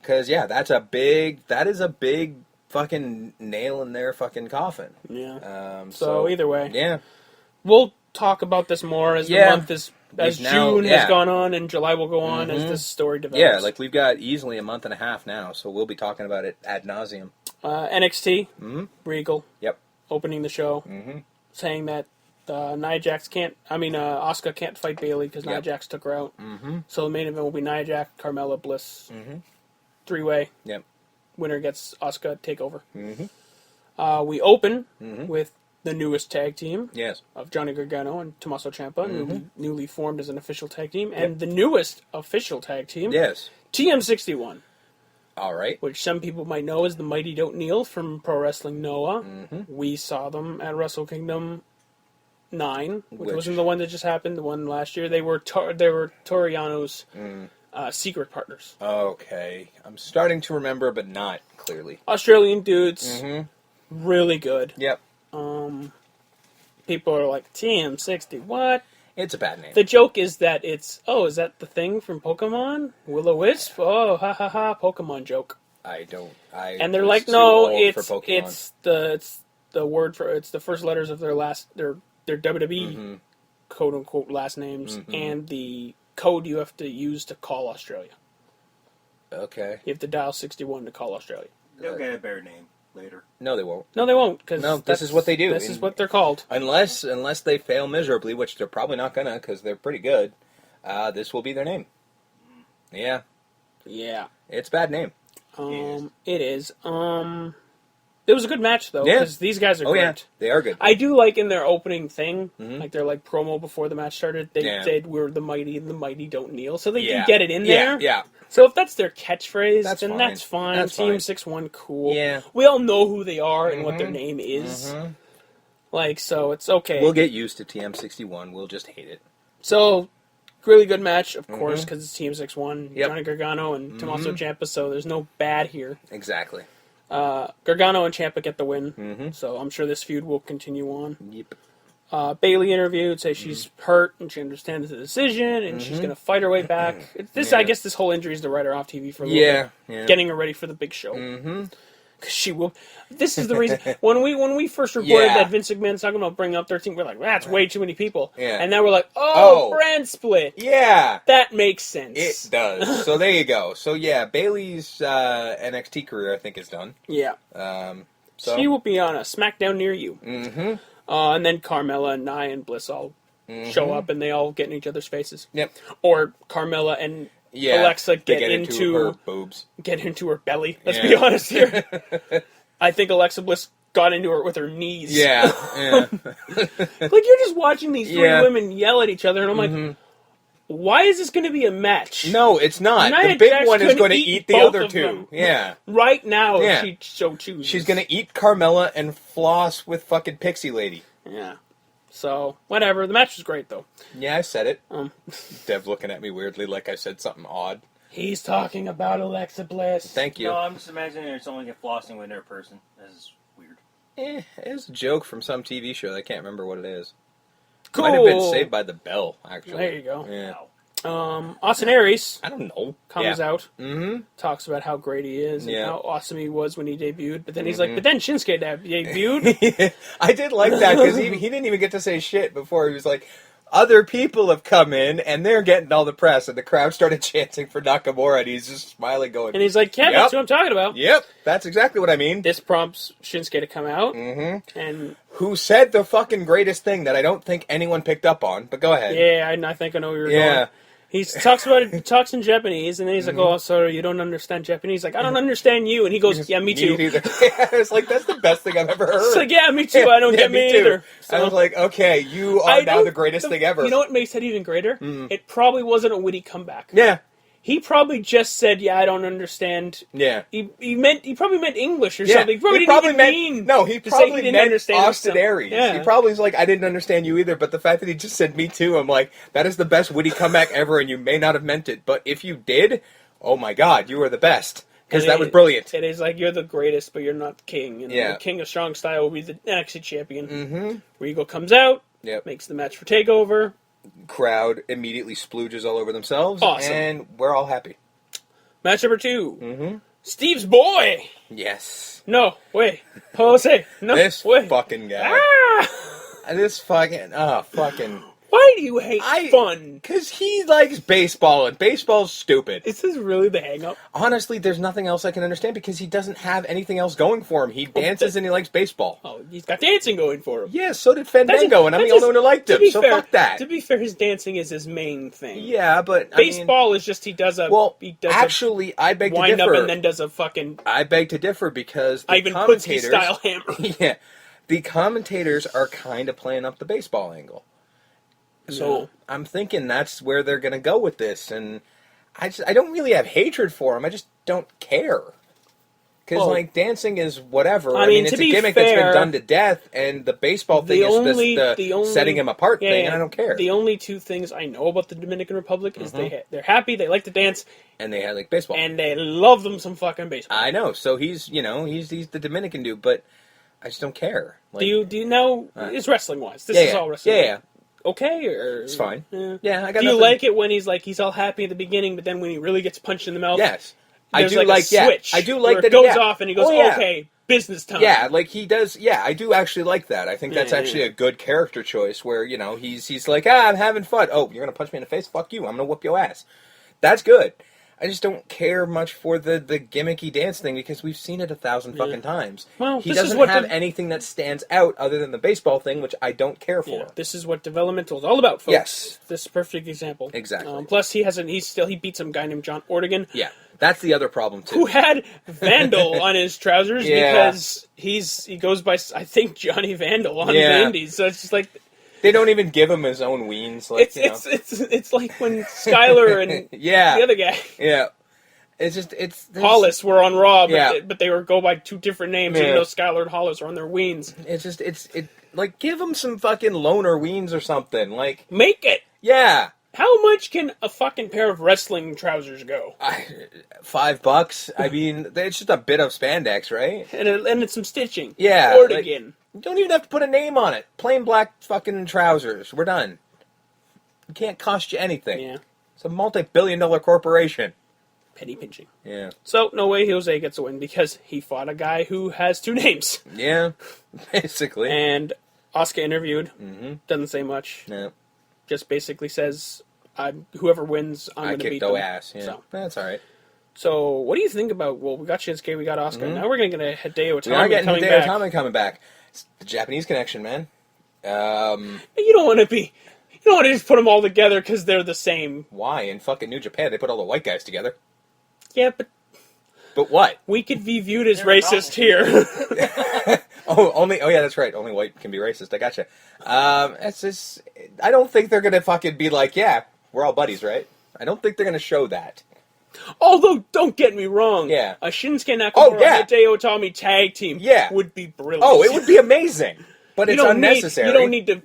Because, yeah, that is a big fucking nail in their fucking coffin. Yeah. So either way. Yeah. We'll talk about this more as the month is... As June has gone on and July will go on as this story develops. Yeah, like we've got easily a month and a half now, so we'll be talking about it ad nauseum. NXT, Regal, Yep, opening the show, saying that Asuka can't fight Bayley because Nia Jax took her out. So the main event will be Nia Jax, Carmella, Bliss, 3-way. Yep. Winner gets Asuka takeover. We open with the newest tag team of Johnny Gargano and Tommaso Ciampa, newly formed as an official tag team, and the newest official tag team, TM61. All right. Which some people might know as the Mighty Don't Kneel from Pro Wrestling Noah. We saw them at Wrestle Kingdom 9, which wasn't the one that just happened, the one last year. They were Toriano's secret partners. Okay. I'm starting to remember, but not clearly. Australian dudes, really good. Yep. People are like, TM60, what? It's a bad name. The joke is that it's, is that the thing from Pokemon? Will-O-Wisp? Oh, ha ha ha, Pokemon joke. And they're like, no, it's the word for, it's the first letters of their WWE quote unquote last names and the code you have to use to call Australia. Okay. You have to dial 61 to call Australia. They'll get a better name later. No, they won't. No, they won't. Cause this is what they do. This is what they're called. Unless they fail miserably, which they're probably not gonna, because they're pretty good. This will be their name. Yeah. Yeah. It's a bad name. It is. It was a good match though, because these guys are great. Yeah, they are good. I do like in their opening thing, like their promo before the match started. They said we're the mighty and the mighty don't kneel, so they do get it in there. Yeah. So if that's their catchphrase, then fine. that's fine. That's Team fine. 6-1, cool. Yeah. We all know who they are and what their name is. So it's okay. We'll get used to TM61. We'll just hate it. So, really good match, of course, because it's Team 6-1, Yep. Johnny Gargano and Tommaso Ciampa, so there's no bad here. Exactly. Gargano and Ciampa get the win, so I'm sure this feud will continue on. Yep. Bayley interviewed, say she's hurt and she understands the decision and she's going to fight her way back. I guess this whole injury is to write her off TV for a little bit, getting her ready for the big show. Because she will. This is the reason when we first reported that Vince McMahon's talking about bringing up 13, we're like, that's way too many people. And now we're like, brand split. Yeah, that makes sense. It does. So there you go. So yeah, Bayley's NXT career I think is done. Yeah. So she will be on a SmackDown near you. And then Carmella and Nia and Bliss all show up and they all get in each other's faces. Yep. Or Carmella and Alexa get into her boobs. Get into her belly. Let's be honest here. I think Alexa Bliss got into her with her knees. Yeah. Like you're just watching these three women yell at each other and I'm like, why is this going to be a match? No, it's not. Nia the big Jax one is going to eat the both other of two. them. Yeah. Right now, if she so chooses. She's going to eat Carmella and floss with fucking Pixie Lady. Yeah. So, whatever. The match was great, though. Yeah, I said it. Dev looking at me weirdly like I said something odd. He's talking about Alexa Bliss. Thank you. No, I'm just imagining it's only a flossing with another person. This is weird. It was a joke from some TV show. I can't remember what it is. Cool. Might have been Saved by the Bell, actually. There you go. Yeah. Austin Aries. I don't know. Comes out. Talks about how great he is and how awesome he was when he debuted. But then he's like, but then Shinsuke debuted. I did like that because he didn't even get to say shit before. He was like, other people have come in and they're getting all the press. And the crowd started chanting for Nakamura and he's just smiling going. And he's like, yeah, that's what I'm talking about. Yep, that's exactly what I mean. This prompts Shinsuke to come out. And who said the fucking greatest thing that I don't think anyone picked up on. But go ahead. Yeah, I think I know where you're going. He talks about it. He talks in Japanese, and then he's like, "Oh, sorry, you don't understand Japanese." Like, I don't understand you, and he goes, "Yeah, me too." It's like that's the best thing I've ever heard. It's like, "Yeah, me too." I don't get me either. So, I was like, "Okay, you are now the greatest thing ever." You know what makes that even greater? It probably wasn't a witty comeback. Yeah. He probably just said, "Yeah, I don't understand." Yeah. He probably meant English or something. He probably didn't mean he probably didn't meant understand Austin Aries. Yeah. He probably was like, I didn't understand you either, but the fact that he just said me too, I'm like, that is the best witty comeback ever, and you may not have meant it, but if you did, oh my god, you were the best. Because that was brilliant. It is like, you're the greatest, but you're not the king. And the king of strong style will be the NXT champion. Regal comes out, makes the match for TakeOver. Crowd immediately splooges all over themselves, Awesome. and we're all happy. Match number 2. Mm-hmm. Steve's boy. Yes. No, wait. Jose. No, This wait. fucking guy. Ah! This fucking. Why do you hate fun? Because he likes baseball, and baseball's stupid. Is this really the hang-up? Honestly, there's nothing else I can understand because he doesn't have anything else going for him. He dances and he likes baseball. Oh, he's got dancing going for him. Yeah, so did Fandango, and I'm the only one who liked him, so fuck that. To be fair, his dancing is his main thing. Yeah, but baseball is just he does a I beg to wind differ. up and then does a fucking. I beg to differ because the Ivan commentators Putski style hammer. Yeah, the commentators are kind of playing up the baseball angle. So Yeah. I'm thinking that's where they're going to go with this, and I don't really have hatred for him. I just don't care because dancing is whatever. I mean, it's a gimmick that's been done to death, and the baseball thing is the setting him apart thing, and I don't care. The only two things I know about the Dominican Republic is they're happy, they like to dance, and they like baseball, and they love them some fucking baseball. I know. So he's the Dominican dude, but I just don't care. Do you know? It's wrestling wise. This is all wrestling. Yeah. Okay, or it's fine. Yeah, I got. Do you like it when he's all happy at the beginning, but then when he really gets punched in the mouth? Yes, I do like. Switch I do like that. It goes off and he goes, "Okay, business time." Yeah, like he does. Yeah, I do actually like that. I think that's actually a good character choice. Where he's like, I'm having fun. Oh, you're gonna punch me in the face? Fuck you! I'm gonna whoop your ass. That's good. I just don't care much for the gimmicky dance thing because we've seen it 1,000 fucking times. Well, he doesn't have anything that stands out other than the baseball thing, which I don't care for. Yeah, this is what developmental is all about, folks. Yes, this is a perfect example. Exactly. Plus, he beat some guy named John Ortigan. Yeah, that's the other problem too. Who had Vandal on his trousers because he goes by, I think, Johnny Vandal on the Indies. So it's just like. They don't even give him his own weens. Like, it's like when Skyler and the other guy. Yeah. It's Hollis were on Raw, but they go by two different names, even though Skyler and Hollis are on their weens. Like, give them some fucking loner weens or something. Like, make it. Yeah. How much can a fucking pair of wrestling trousers go? $5. I mean, it's just a bit of spandex, right? And it's some stitching. Yeah. Ortigan. You don't even have to put a name on it. Plain black fucking trousers. We're done. It can't cost you anything. Yeah. It's a multi-billion-dollar corporation. Penny pinching. Yeah. So, no way Jose gets a win because he fought a guy who has two names. Yeah, basically. And Asuka interviewed. Doesn't say much. No. Just basically says, whoever wins, I'm going to beat them. I kicked ass. Yeah. So. That's all right. So, what do you think about, we got Shinsuke, we got Asuka. Now we're going to get a Hideo Itami We are getting coming Hideo back. Itami coming back. It's the Japanese connection, man. You don't want to just put them all together because they're the same. Why? In fucking New Japan, they put all the white guys together. Yeah, but what? We could be viewed as racist here. Oh, yeah, that's right. Only white can be racist. I gotcha. It's just, I don't think they're gonna fucking be like, yeah, we're all buddies, right? I don't think they're gonna show that. Although, don't get me wrong. Yeah. A Shinsuke Nakamura Hideo Itami tag team would be brilliant. Oh, it would be amazing. But it's unnecessary. You don't need to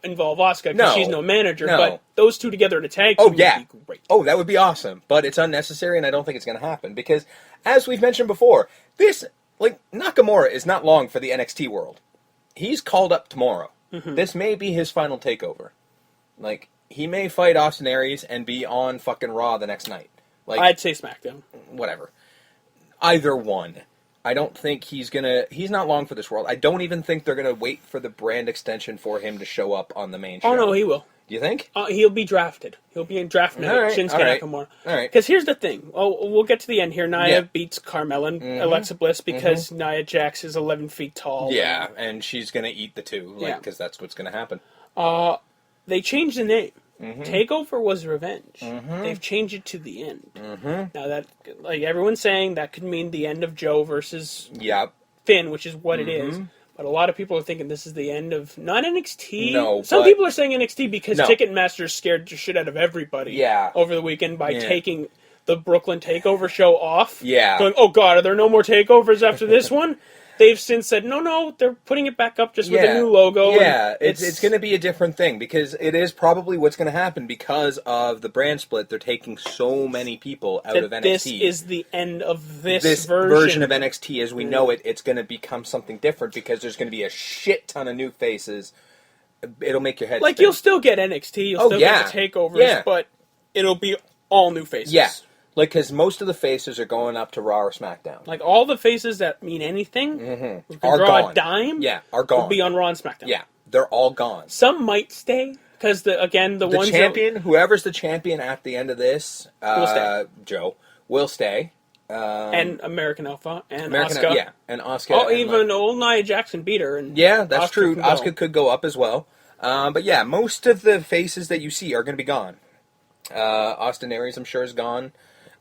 involve Asuka because she's no manager. No. But those two together in a tag team would be great. Oh, that would be awesome. But it's unnecessary, and I don't think it's going to happen. Because, as we've mentioned before, Nakamura is not long for the NXT world. He's called up tomorrow. This may be his final takeover. Like, he may fight Austin Aries and be on fucking Raw the next night. Like, I'd say SmackDown. Whatever. Either one. I don't think he's not long for this world. I don't even think they're gonna wait for the brand extension for him to show up on the main show. Oh no, he will. Do you think? He'll be drafted. He'll be in draft night. Shinsuke Nakamura. All right. Because here's the thing. Oh, we'll get to the end here. Nia beats Carmella and Alexa Bliss because Nia Jax is 11 feet tall. Yeah, and she's gonna eat the two, because that's what's gonna happen. They changed the name. Takeover was Revenge. They've changed it to the end. Now that, everyone's saying, that could mean the end of Joe versus Finn, which is what it is. But a lot of people are thinking this is the end of not NXT. No, some people are saying NXT because Ticketmaster scared the shit out of everybody. over the weekend by taking the Brooklyn Takeover show off. Going, oh god, are there no more takeovers after this one? They've since said, no, they're putting it back up just with a new logo. Yeah, it's going to be a different thing because it is probably what's going to happen because of the brand split. They're taking so many people out of NXT. This is the end of this version of NXT as we know it. It's going to become something different because there's going to be a shit ton of new faces. It'll make your head spin. You'll still get NXT, you'll still get the takeovers, but it'll be all new faces. Yeah. Like, because most of the faces are going up to Raw or SmackDown. Like, all the faces that mean anything, Are draw gone. a dime, Yeah, are gone. will be on Raw and SmackDown. Yeah, they're all gone. Some might stay, because, the The ones champion, whoever's the champion at the end of this, Will stay. Joe, will stay. and American Alpha, and American, Asuka. yeah, and Asuka. Oh, and, even old Nia Jackson beat her. And yeah, that's Asuka true. can go. Asuka could go up as well. But yeah, most of the faces that you see are going to be gone. Austin Aries, I'm sure, is gone.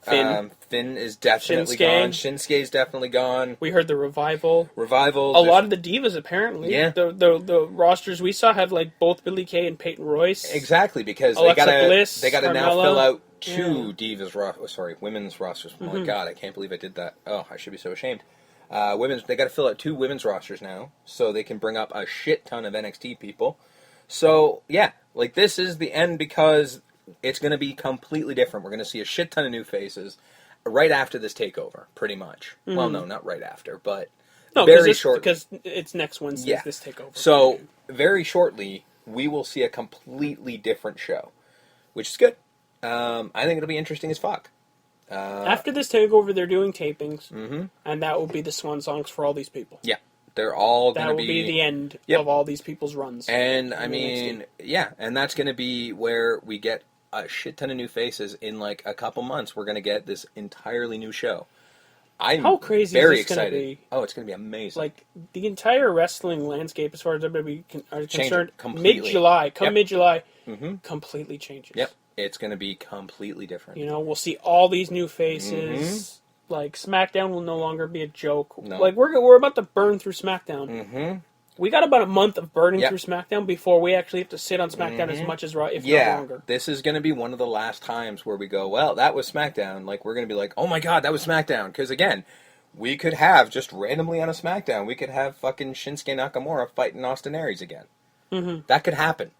Finn is definitely Shinsuke. gone. Shinsuke's definitely gone. We heard the Revival. Revival. A lot of the divas, apparently. Yeah. The rosters we saw had, like, both Billie Kay and Peyton Royce. Exactly, because Alexa they Bliss, gotta now Carmella. fill out two women's rosters. Oh my god, I can't believe I did that. Oh, I should be so ashamed. They gotta fill out two women's rosters now, so they can bring up a shit ton of NXT people. So yeah, like, this is the end, because it's gonna be completely different. We're gonna see a shit ton of new faces right after this takeover, pretty much. Well, no, not right after, but very shortly. Because it's next Wednesday, this takeover. So, very shortly, we will see a completely different show, which is good. I think it'll be interesting as fuck. After this takeover, they're doing tapings, and that will be the swan songs for all these people. Yeah, they're all going That to will be the end Yep. of all these people's runs. And, I mean, yeah, and that's going to be where we get a shit ton of new faces. In, like, a couple months, we're going to get this entirely new show. I'm How crazy very is this gonna excited. be? Oh, it's going to be amazing. Like, the entire wrestling landscape, as far as WWE are concerned, completely. mid-July, Yep. mid-July, completely changes. Yep, it's going to be completely different. You know, we'll see all these new faces. Like, SmackDown will no longer be a joke. No. Like, we're about to burn through SmackDown. We got about a month of burning Yep. through SmackDown before we actually have to sit on SmackDown as much as Raw, if not longer. This is going to be one of the last times where we go, well, that was SmackDown. Like, we're going to be like, oh my god, that was SmackDown. Because, again, we could have, just randomly on a SmackDown, we could have fucking Shinsuke Nakamura fighting Austin Aries again. That could happen.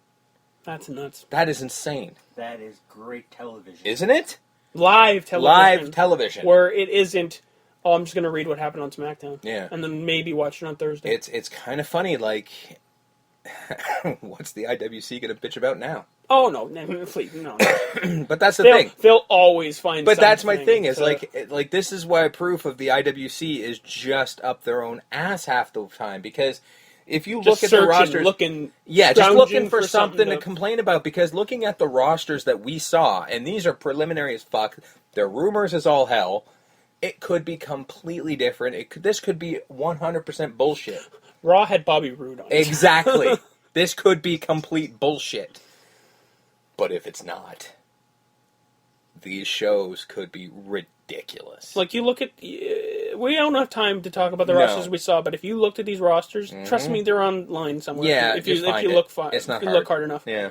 That's nuts. That is insane. That is great television. Isn't it? Live television. Live television. Where it isn't, oh, I'm just going to read what happened on SmackDown. Yeah. And then maybe watch it on Thursday. It's kind of funny, like, what's the IWC going to bitch about now? Oh, no. No. But that's the thing. They'll always find But that's my something thing, is to- like this is why proof of the IWC is just up their own ass half the time, because if you look just at the searching, rosters, looking, just scrounging looking for something to to complain about, because looking at the rosters that we saw, and these are preliminary as fuck, they're rumors as all hell, it could be completely different. This could be 100% bullshit. Raw had Bobby Roode on it. Exactly. This could be complete bullshit. But if it's not, these shows could be ridiculous. Like, you look at... we don't have time to talk about the No. rosters we saw, but if you looked at these rosters, trust me, they're online somewhere. Yeah, if you just find look it. It's not if you hard. look hard enough. Yeah.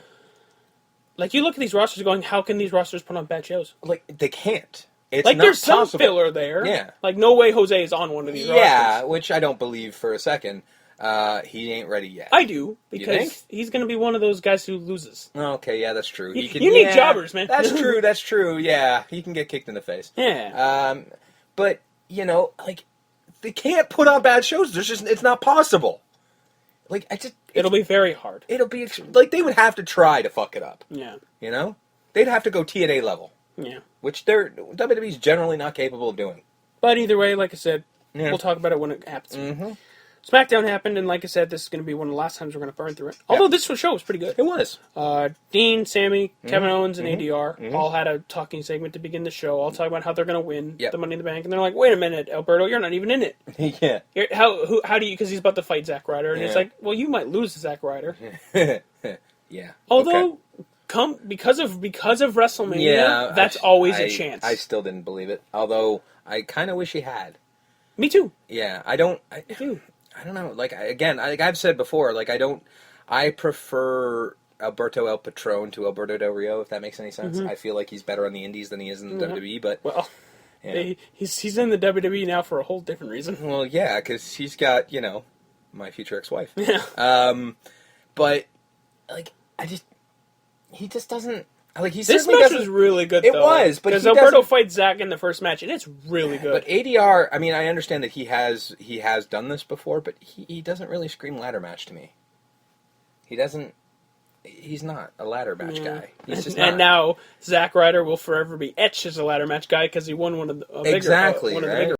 Like, you look at these rosters going, how can these rosters put on bad shows? Like, they can't. It's Like, not there's some possible. filler there. Yeah. Like, no way Jose is on one of these Yeah, rosters. which I don't believe for a second. He ain't ready yet. I do, think? because he's going to be one of those guys who loses. Okay, yeah, that's true. He can, You need jobbers, man. That's true, that's true. Yeah, he can get kicked in the face. Yeah. But, you know, like, they can't put on bad shows. It's not possible. Like, It'll be very hard. It'll be, like, they would have to try to fuck it up. Yeah. You know? They'd have to go TNA level, Yeah. which WWE's generally not capable of doing. But either way, like I said, Yeah. we'll talk about it when it happens. SmackDown happened, and like I said, this is going to be one of the last times we're going to burn through it. Although this show was pretty good. It was. Dean, Sammy, Kevin Owens, and ADR all had a talking segment to begin the show, all talking about how they're going to win Yep. the Money in the Bank. And they're like, wait a minute, Alberto, you're not even in it. Yeah. How do you, because he's about to fight Zack Ryder, and it's Yeah. like, well, you might lose to Zack Ryder. Yeah. Although, Okay. because of WrestleMania, Yeah, that's always a chance. I still didn't believe it. Although, I kind of wish he had. Me too. Yeah, I Me too. don't know. Like, like I've said before, like, I prefer Alberto El Patron to Alberto Del Rio, if that makes any sense. I feel like he's better on the indies than he is in the WWE, but... Well, Yeah. he's in the WWE now for a whole different reason. Well, yeah, because he's got, my future ex-wife. Yeah. But, like, he just doesn't... Like, he This certainly match doesn't... was really good, It though. was, but because he Alberto doesn't- fights Zack in the first match, and it's really good. But ADR, I mean, I understand that he has done this before, but he doesn't really scream ladder match to me. He doesn't... he's not a ladder match guy. He's just and now Zack Ryder will forever be etched as a ladder match guy because he won one of the exactly one of the right. bigger